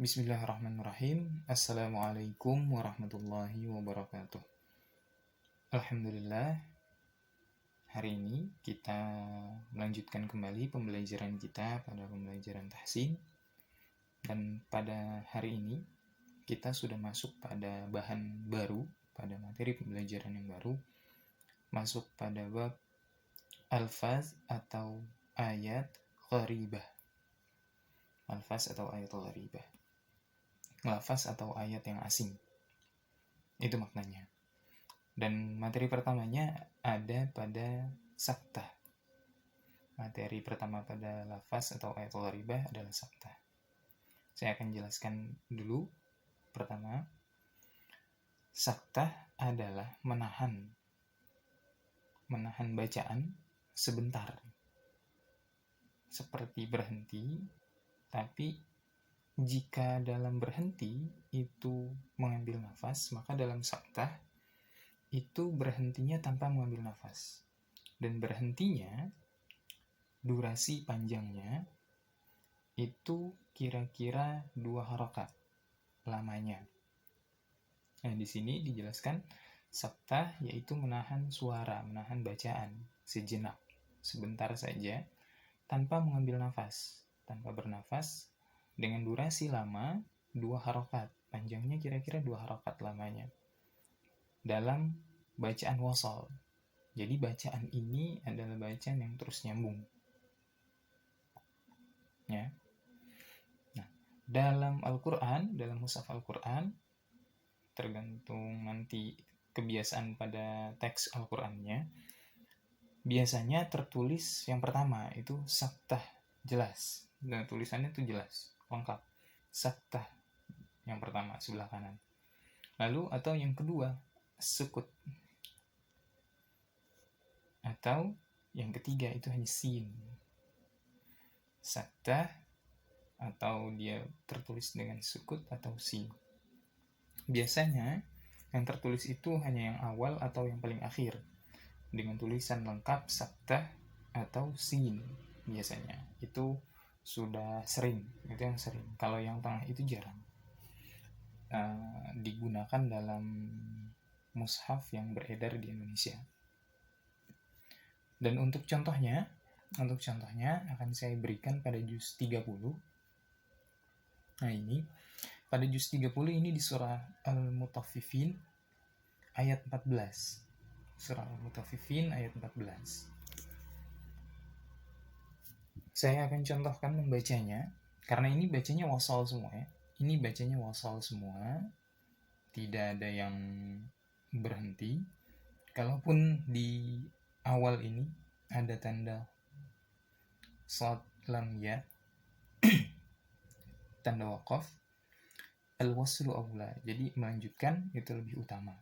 Bismillahirrahmanirrahim. Assalamualaikum warahmatullahi wabarakatuh. Alhamdulillah, hari ini kita melanjutkan kembali pembelajaran kita pada pembelajaran tahsin. Dan pada hari ini kita sudah masuk pada bahan baru, pada materi pembelajaran yang baru, masuk pada bab alfaz atau ayat gharibah. Alfaz atau ayat gharibah, lafaz atau ayat yang asing, itu maknanya. Dan materi pertamanya ada pada saktah. Materi pertama pada lafaz atau ayat gharibah adalah saktah. Saya akan jelaskan dulu. Pertama, saktah adalah menahan bacaan sebentar, seperti berhenti. Tapi jika dalam berhenti itu mengambil nafas, maka dalam saktah itu berhentinya tanpa mengambil nafas. Dan berhentinya, durasi panjangnya itu kira-kira 2 harokat lamanya. Nah, di sini dijelaskan saktah yaitu menahan suara, menahan bacaan sejenak, sebentar saja, tanpa mengambil nafas, tanpa bernafas, dengan durasi lama 2 harokat, panjangnya kira-kira 2 harokat lamanya, dalam bacaan wasal. Jadi bacaan ini adalah bacaan yang terus nyambung, ya. Nah, dalam Al-Quran, dalam mushaf Al-Quran, tergantung nanti kebiasaan pada teks Al-Qurannya, biasanya tertulis yang pertama itu saktah, jelas, dan tulisannya itu jelas, lengkap, saktah yang pertama sebelah kanan. Lalu atau yang kedua sukut, atau yang ketiga itu hanya sin, saktah, atau dia tertulis dengan sukut atau sin. Biasanya yang tertulis itu hanya yang awal atau yang paling akhir, dengan tulisan lengkap saktah atau sin. Biasanya itu sudah sering, itu yang sering. Kalau yang tengah itu jarang digunakan dalam mushaf yang beredar di Indonesia. Dan untuk contohnya akan saya berikan pada juz 30. Nah, ini pada juz 30 ini di surah Al-Mutaffifin ayat 14. Surah Al-Mutaffifin ayat 14. Saya akan contohkan membacanya, karena ini bacanya wasal semua, ya. Ini bacanya wasal semua, tidak ada yang berhenti. Kalaupun di awal ini ada tanda shad lam ya, tanda waqaf, al-waslu aula, jadi melanjutkan itu lebih utama.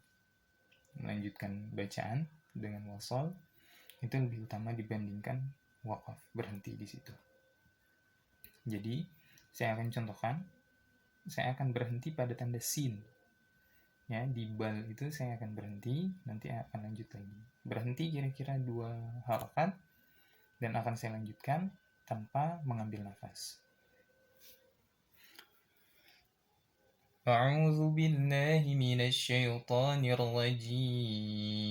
Melanjutkan bacaan dengan wasal itu lebih utama dibandingkan waqaf, berhenti di situ. Jadi saya akan contohkan, saya akan berhenti pada tanda sin, ya. Di bal itu saya akan berhenti, nanti akan lanjut lagi. Berhenti kira-kira 2 harakat, dan akan saya lanjutkan tanpa mengambil nafas. A'udzu billahi minasyaitonir rajim.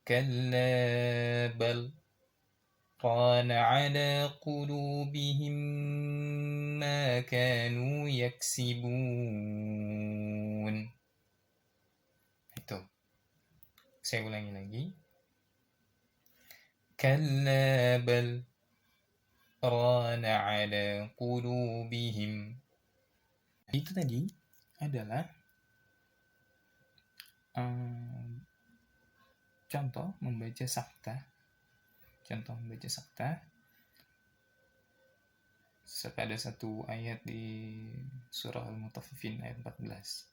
Kalla bal rana ala qulubihim ma kanu yaksibun. Itu. Saya ulangi lagi. Kalla bal rana ala qulubihim. Itu tadi adalah contoh membaca saktah. Pada satu ayat di surah Al-Mutaffifin ayat 14.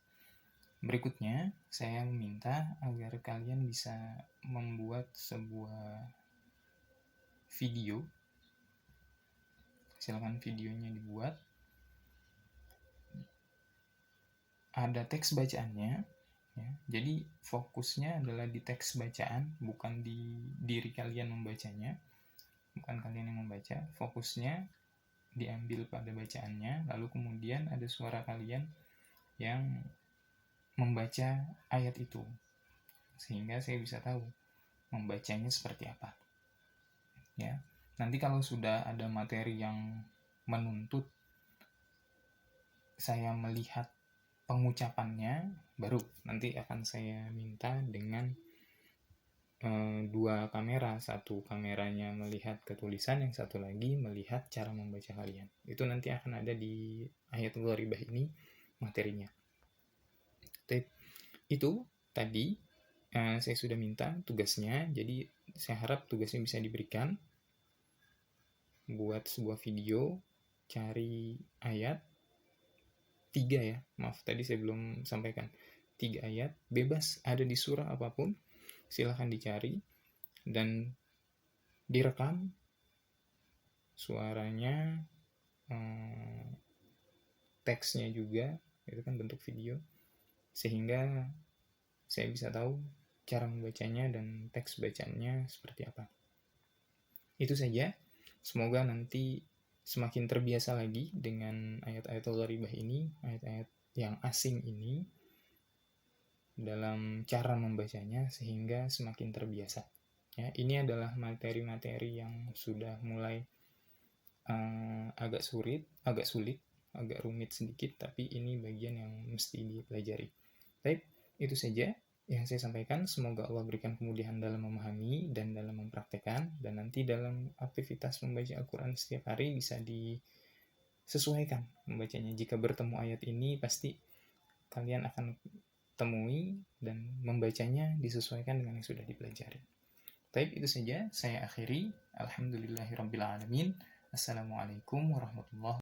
Berikutnya, saya meminta agar kalian bisa membuat sebuah video. Silakan videonya dibuat. Ada teks bacaannya, ya. Jadi fokusnya adalah di teks bacaan, bukan di diri kalian membacanya. Bukan kalian yang membaca, fokusnya diambil pada bacaannya, lalu kemudian ada suara kalian yang membaca ayat itu, sehingga saya bisa tahu membacanya seperti apa. Ya, nanti kalau sudah ada materi yang menuntut saya melihat pengucapannya, baru nanti akan saya minta dengan dua kamera, satu kameranya melihat ketulisan, yang satu lagi melihat cara membaca kalian. Itu nanti akan ada di ayatul gharibah ini materinya. Itu tadi saya sudah minta tugasnya, jadi saya harap tugasnya bisa diberikan. Buat sebuah video, cari ayat 3 ya, maaf tadi saya belum sampaikan, 3 ayat, bebas ada di surah apapun, silahkan dicari dan direkam suaranya, teksnya juga, itu kan bentuk video, sehingga saya bisa tahu cara membacanya dan teks bacaannya seperti apa. Itu saja, semoga nanti semakin terbiasa lagi dengan ayat-ayat al-gharibah ini, ayat-ayat yang asing ini, dalam cara membacanya, sehingga semakin terbiasa. Ya, ini adalah materi-materi yang sudah mulai agak sulit, agak rumit sedikit, tapi ini bagian yang mesti dipelajari. Baik, itu saja yang saya sampaikan. Semoga Allah berikan kemudahan dalam memahami dan dalam mempraktekkan, dan nanti dalam aktivitas membaca Al-Quran setiap hari bisa disesuaikan membacanya. Jika bertemu ayat ini, pasti kalian akan temui dan membacanya disesuaikan dengan yang sudah dipelajari. Baik, itu saja saya akhiri. Alhamdulillahirabbil alamin. Assalamualaikum warahmatullahi wabarakatuh.